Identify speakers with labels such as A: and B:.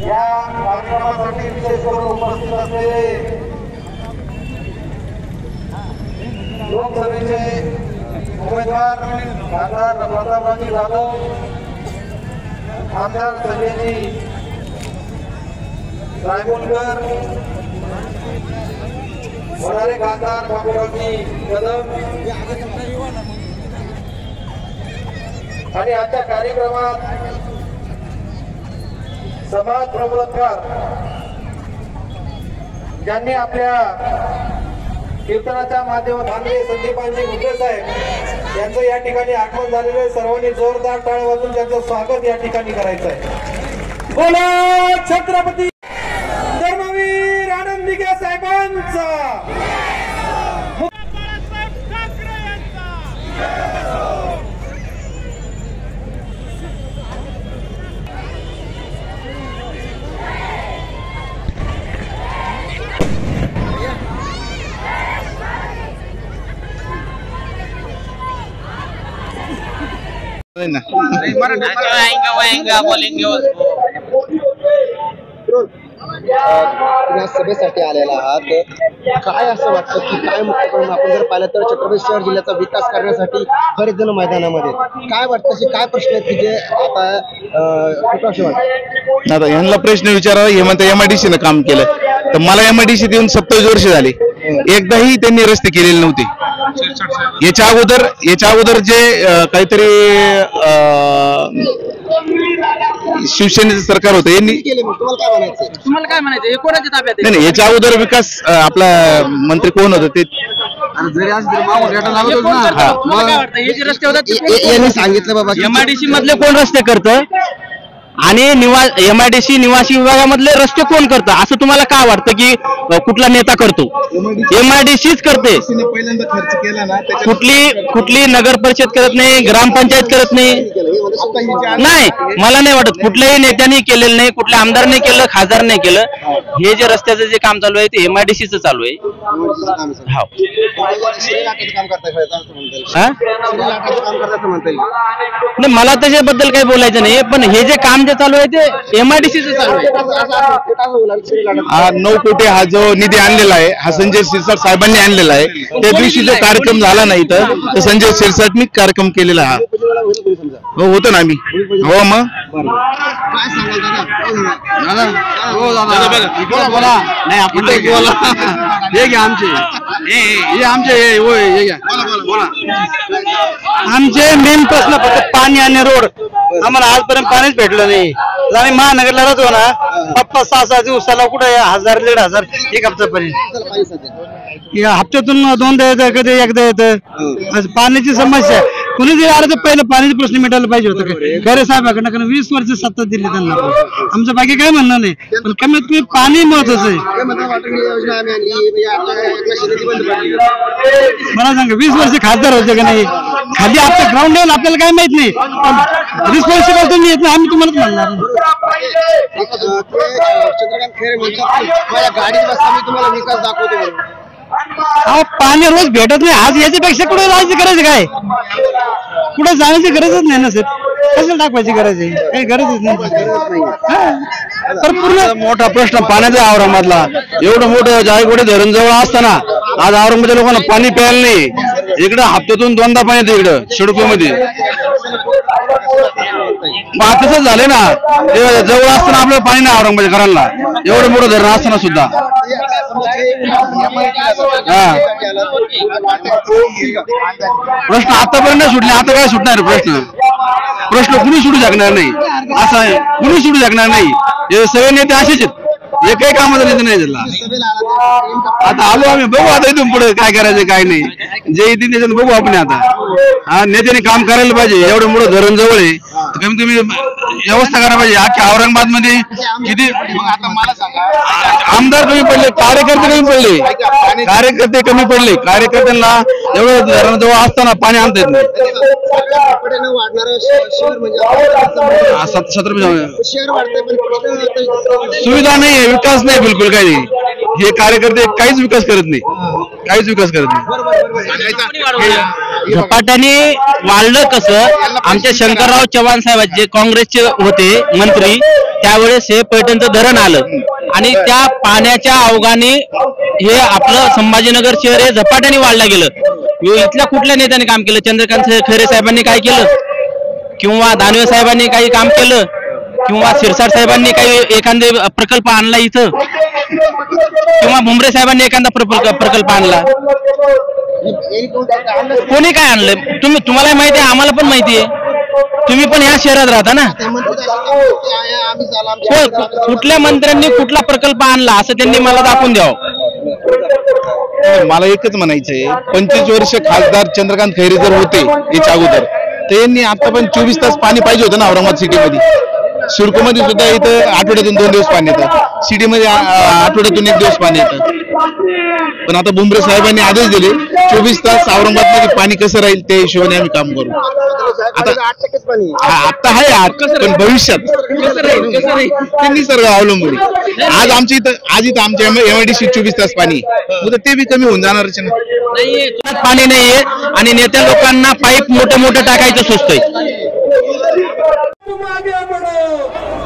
A: या कार्यक्रमासाठी विशेष करून उपस्थित असलेले लोकसभेचे उमेदवार खासदार प्रतापरावजी जाधव, आमदार संजयजी रायमुलकर, होणारे खासदार बाबूरावजी कदम आणि आजच्या कार्यक्रमात समाज प्रबोधनकार ज्यांनी आपल्या कीर्तनाच्या माध्यमातून संदीपांजी गुंडे साहेब यांचं या ठिकाणी आगमन झालेलं आहे। सर्वांनी जोरदार टाळ्या वाजवून त्यांचं स्वागत या ठिकाणी करायचं आहे। बोला छत्रपती धर्मवीर आनंदीगे साहेबांचा।
B: सभेसाठी आलेला आहात, काय असं वाटतं की काय मुख्य आपण जर पाहिलं तर छत्रपती शहर जिल्ह्याचा विकास करण्यासाठी बरेच जण मैदानामध्ये काय वाटतं असे काय प्रश्न आहेत की जे आता
C: यांना प्रश्न विचारावा। हे म्हणतात MIDC ने काम केलं, तर मला MIDC येऊन 27 वर्ष झाली, एकदाही त्यांनी रस्ते केलेले नव्हते। याच्या अगोदर जे काहीतरी शिवसेनेचं सरकार होतं यांनी
B: तुम्हाला काय म्हणायचं कोणाच्या ताब्यात
C: नाही, याच्या अगोदर विकास आपला मंत्री कोण होतं ते
B: यांनी सांगितलं बाबा
D: MIDC मधले कोण रस्ते करतं आणि MIDC निवासी विभागामधले रस्ते कोण करतं असं तुम्हाला काय वाटतं की कुठला नेता करतो? MIDCच करते।
C: पहिल्यांदा खर्च केला ना,
D: कुठली नगर परिषद करत नाही, ग्रामपंचायत करत नाही, मला नाही वाटत कुठल्याही नेत्याने केलेलं नाही, कुठल्या आमदारने केलं, खासदारने केलं। हे जे रस्त्याचं जे काम चालू आहे ते MIDCच चालू आहे। नाही, मला त्याच्याबद्दल काही बोलायचं नाही, पण हे जे काम जे चालू आहे ते MIDCच चालू आहे।
C: 9 कोटी हा जो निधी आणलेला आहे हा संजय शिरसाट साहेबांनी आणलेला आहे। त्या दिवशी जो कार्यक्रम झाला नाही तर संजय शिरसाटनी कार्यक्रम केलेला हा होतं ना आम्ही। हो मग
B: काय सांगाल
C: नाही आपण
D: आमचे मेन प्रश्न फक्त पाणी आणि रोड। आम्हाला आजपर्यंत पाणीच भेटलं नाही। आम्ही महानगरला राहतो ना, पप्पा 6 दिवसाला कुठे 1000 1500 एक हप्त्यापर्यंत, हप्त्यातून 2दा येतं, कधी एकदा येतं। पाण्याची समस्या कुणी जरी आलं तर पहिलं पाण्याचा प्रश्न मिटायला पाहिजे होतं खरे साहेबांकडनं, कारण 20 वर्ष सत्ता दिली त्यांना। आमचं बाकी काय म्हणणं नाही, पण कमीत कमी पाणी महत्वाचं आहे। मला सांगा 20 वर्ष खासदार होते का नाही? खाली आपलं ग्राउंड लेवल आपल्याला काय माहित नाही, पण रिस्पॉन्सिबल तुम्ही येत नाही आम्ही तुम्हालाच म्हणणार।
B: चंद्रकांत खैरे म्हणतात माझ्या गाडीत बसता मी तुम्हाला विकास दाखवतो।
D: पाणी रोज भेटत नाही, आज याच्यापेक्षा कुठे जायची गरज काय? कुठे जाण्याची गरजच नाही ना सर, कशाला दाखवायची गरज आहे? काही गरजच नाही।
C: तर पूर्ण मोठा प्रश्न पाण्याचा औरंगाबादला, एवढं मोठं जायकवाडी धरण जवळ असताना आज औरंगाबादच्या लोकांना पाणी प्यायला नाही। इकडं हप्त्यातून 2दा पाणी येतं इकडं शेडकोमध्ये। तसंच झालंय ना, जवळ असताना आपल्याला पाणी नाही औरंगाबाद घरांना, एवढं मोठं धरण असताना सुद्धा। प्रश्न आतापर्यंत सुटले, आता काय सुटणार प्रश्न कुणी सुटू शकणार नाही, असं आहे, कुणी सुटू शकणार नाही। हे सगळे नेते असेच आहेत, एकही कामाचा नेते नाही झाला। आता आलो आम्ही, बघू आता इथून पुढे काय करायचं काय नाही, जे येतील त्याच्यात बघू आपण। आता नेत्याने काम करायला पाहिजे, एवढं मोठं धरण जवळ आहे, कमीत कमी व्यवस्था करायला पाहिजे। अख्ख्या औरंगाबाद मध्ये किती आमदार कमी पडले, कार्यकर्ते कमी पडले, कार्यकर्त्यांना एवढं धरणाजवळ असताना पाणी आणता येत नाही। सुविधा नाही, विकास नाही, बिलकुल काही नाही। हे कार्यकर्ते काहीच विकास करत नाही,
D: झपाट्याने वाढलं कसं? आमच्या शंकरराव चव्हाण साहेब जे काँग्रेसचे होते मंत्री,
E: त्यावेळेस हे पैठणचं धरण आलं आणि त्या पाण्याच्या अवघाने हे आपलं संभाजीनगर शहर हे झपाट्याने वाढलं गेलं। इथल्या कुठल्या नेत्याने काम केलं? चंद्रकांत खैरे साहेबांनी काय केलं किंवा दानवे साहेबांनी काही काम केलं किंवा शिरसाट साहेबांनी काही एखादे प्रकल्प आणला इथं किंवा भुमरे साहेबांनी एखादा प्रकल्प आणला? कोणी काय आणलं? तुम्हाला माहिती आहे, आम्हाला पण माहिती आहे, तुम्ही पण ह्या शहरात राहता ना। कुठल्या मंत्र्यांनी कुठला प्रकल्प आणला असं त्यांनी मला दाखवून द्यावं।
C: मला एकच म्हणायचंय, 25 वर्ष खासदार चंद्रकांत खैरे जर होते याच्या अगोदर, तर यांनी आता पण 24 तास पाणी पाहिजे होतं ना औरंगाबाद सिटीमध्ये। सिडकोमध्ये सुद्धा इथं आठवड्यातून 2 दिवस पाणी येतं, सिटीमध्ये आठवड्यातून 1 दिवस पाणी येतं। पण आता भुमरे साहेबांनी आदेश दिले 24 तास औरंगाबादमध्ये पाणी कसं राहील त्या हिशोबाने आम्ही काम करू। आता
B: 8% पाणी
C: आता आहे, पण भविष्यात त्यांनी सर्व अवलंबून आहे। आज इथं आमच्या एमआयडीसी 24 तास पाणी, उद्या ते बी कमी होऊन जाणारच
E: नाहीये, पाणी नाहीये आणि नेत्या लोकांना पाईप मोठं टाकायचं सुचतंय।
A: तुम आगे बढ़ो,